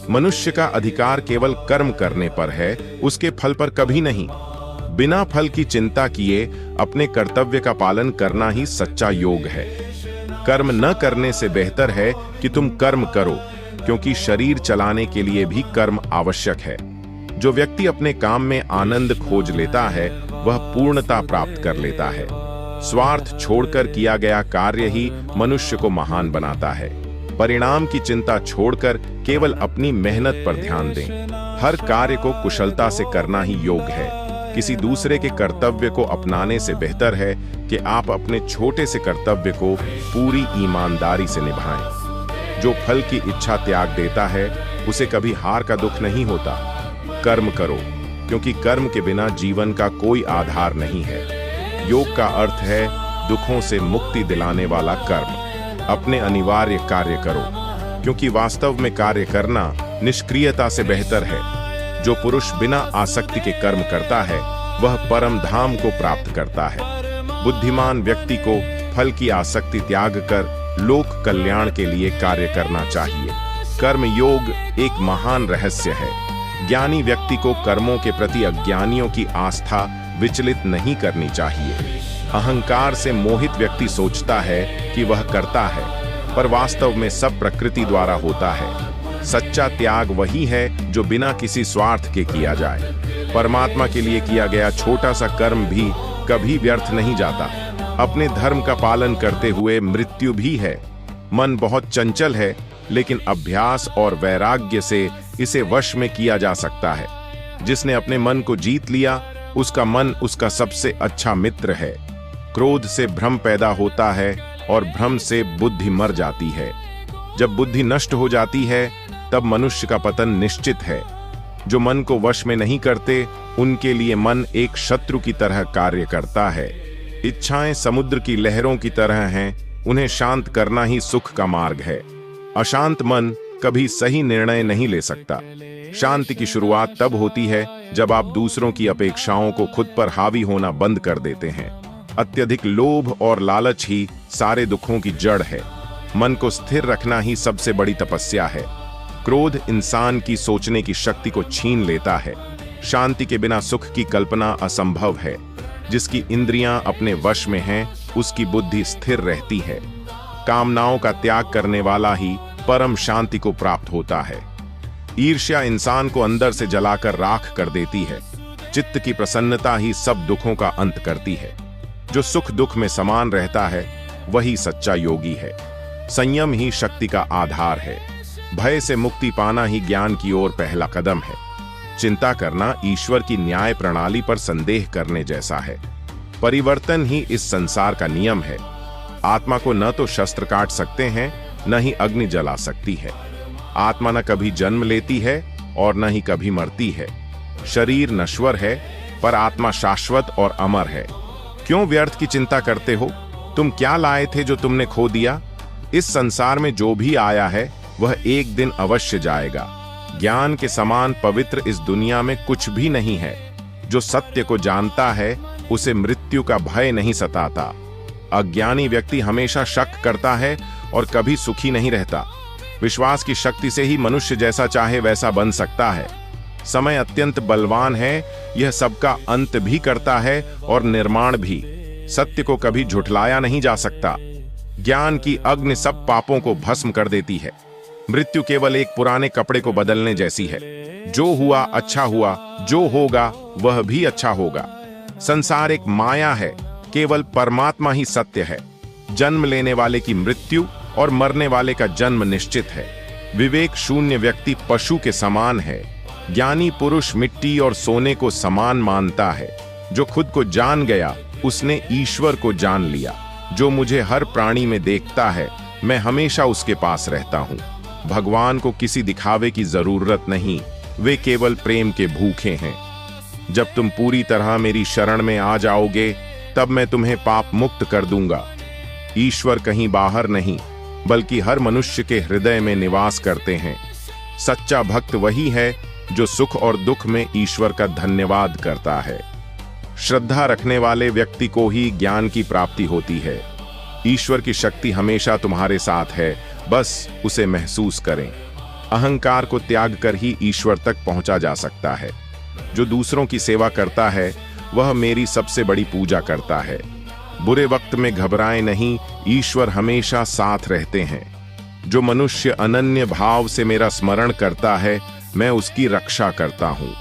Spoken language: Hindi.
मनुष्य का अधिकार केवल कर्म करने पर है, उसके फल पर कभी नहीं। बिना फल की चिंता किए अपने कर्तव्य का पालन करना ही सच्चा योग है। कर्म न करने से बेहतर है कि तुम कर्म करो, क्योंकि शरीर चलाने के लिए भी कर्म आवश्यक है। जो व्यक्ति अपने काम में आनंद खोज लेता है वह पूर्णता प्राप्त कर लेता है। स्वार्थ छोड़कर किया गया कार्य ही मनुष्य को महान बनाता है। परिणाम की चिंता छोड़कर केवल अपनी मेहनत पर ध्यान दें। हर कार्य को कुशलता से करना ही योग है। किसी दूसरे के कर्तव्य को अपनाने से बेहतर है कि आप अपने छोटे से कर्तव्य को पूरी ईमानदारी से निभाएं। जो फल की इच्छा त्याग देता है उसे कभी हार का दुख नहीं होता। कर्म करो, क्योंकि कर्म के बिना जीवन का कोई आधार नहीं है। योग का अर्थ है दुखों से मुक्ति दिलाने वाला कर्म। अपने अनिवार्य कार्य करो, क्योंकि वास्तव में कार्य करना निष्क्रियता से बेहतर है। जो पुरुष बिना आसक्ति के कर्म करता है वह परम धाम को प्राप्त करता है। बुद्धिमान व्यक्ति को फल की आसक्ति त्याग कर लोक कल्याण के लिए कार्य करना चाहिए। कर्म योग एक महान रहस्य है। ज्ञानी व्यक्ति को कर्मों के प्रति अज्ञानियों की आस्था विचलित नहीं करनी चाहिए। अहंकार से मोहित व्यक्ति सोचता है कि वह करता है, पर वास्तव में सब प्रकृति द्वारा होता है। सच्चा त्याग वही है जो बिना किसी स्वार्थ के किया जाए। परमात्मा के लिए किया गया छोटा सा कर्म भी कभी व्यर्थ नहीं जाता। अपने धर्म का पालन करते हुए मृत्यु भी है। मन बहुत चंचल है, लेकिन अभ्यास और वैराग्य से इसे वश में किया जा सकता है। जिसने अपने मन को जीत लिया उसका मन उसका सबसे अच्छा मित्र है। क्रोध से भ्रम पैदा होता है और भ्रम से बुद्धि मर जाती है। जब बुद्धि नष्ट हो जाती है तब मनुष्य का पतन निश्चित है। जो मन को वश में नहीं करते उनके लिए मन एक शत्रु की तरह कार्य करता है। इच्छाएं समुद्र की लहरों की तरह हैं, उन्हें शांत करना ही सुख का मार्ग है। अशांत मन कभी सही निर्णय नहीं ले सकता। शांति की शुरुआत तब होती है जब आप दूसरों की अपेक्षाओं को खुद पर हावी होना बंद कर देते हैं। अत्यधिक लोभ और लालच ही सारे दुखों की जड़ है। मन को स्थिर रखना ही सबसे बड़ी तपस्या है। क्रोध इंसान की सोचने की शक्ति को छीन लेता है। शांति के बिना सुख की कल्पना असंभव है। जिसकी इंद्रियां अपने वश में हैं, उसकी बुद्धि स्थिर रहती है। कामनाओं का त्याग करने वाला ही परम शांति को प्राप्त होता है। ईर्ष्या इंसान को अंदर से जलाकर राख कर देती है। चित्त की प्रसन्नता ही सब दुखों का अंत करती है। जो सुख दुख में समान रहता है वही सच्चा योगी है। संयम ही शक्ति का आधार है। भय से मुक्ति पाना ही ज्ञान की ओर पहला कदम है। चिंता करना ईश्वर की न्याय प्रणाली पर संदेह करने जैसा है। परिवर्तन ही इस संसार का नियम है। आत्मा को न तो शस्त्र काट सकते हैं, न ही अग्नि जला सकती है। आत्मा न कभी जन्म लेती है और न ही कभी मरती है। शरीर नश्वर है, पर आत्मा शाश्वत और अमर है। क्यों व्यर्थ की चिंता करते हो? तुम क्या लाए थे जो तुमने खो दिया? इस संसार में जो भी आया है वह एक दिन अवश्य जाएगा। ज्ञान के समान पवित्र इस दुनिया में कुछ भी नहीं है। जो सत्य को जानता है उसे मृत्यु का भय नहीं सताता। अज्ञानी व्यक्ति हमेशा शक करता है और कभी सुखी नहीं रहता। विश्वास की शक्ति से ही मनुष्य जैसा चाहे वैसा बन सकता है। समय अत्यंत बलवान है, यह सबका अंत भी करता है और निर्माण भी। सत्य को कभी झुठलाया नहीं जा सकता। ज्ञान की अग्नि सब पापों को भस्म कर देती है। मृत्यु केवल एक पुराने कपड़े को बदलने जैसी है। जो हुआ अच्छा हुआ, जो होगा वह भी अच्छा होगा। संसार एक माया है, केवल परमात्मा ही सत्य है। जन्म लेने वाले की मृत्यु और मरने वाले का जन्म निश्चित है। विवेक शून्य व्यक्ति पशु के समान है। ज्ञानी पुरुष मिट्टी और सोने को समान मानता है। जो खुद को जान गया उसने ईश्वर को जान लिया। जो मुझे हर प्राणी में देखता है मैं हमेशा उसके पास रहता हूँ। भगवान को किसी दिखावे की जरूरत नहीं, वे केवल प्रेम के भूखे हैं। जब तुम पूरी तरह मेरी शरण में आ जाओगे तब मैं तुम्हें पाप मुक्त कर दूंगा। ईश्वर कहीं बाहर नहीं, बल्कि हर मनुष्य के हृदय में निवास करते हैं। सच्चा भक्त वही है जो सुख और दुख में ईश्वर का धन्यवाद करता है। श्रद्धा रखने वाले व्यक्ति को ही ज्ञान की प्राप्ति होती है। ईश्वर की शक्ति हमेशा तुम्हारे साथ है, बस उसे महसूस करें। अहंकार को त्याग कर ही ईश्वर तक पहुंचा जा सकता है। जो दूसरों की सेवा करता है वह मेरी सबसे बड़ी पूजा करता है। बुरे वक्त में घबराए नहीं, ईश्वर हमेशा साथ रहते हैं। जो मनुष्य अनन्य भाव से मेरा स्मरण करता है, मैं उसकी रक्षा करता हूँ।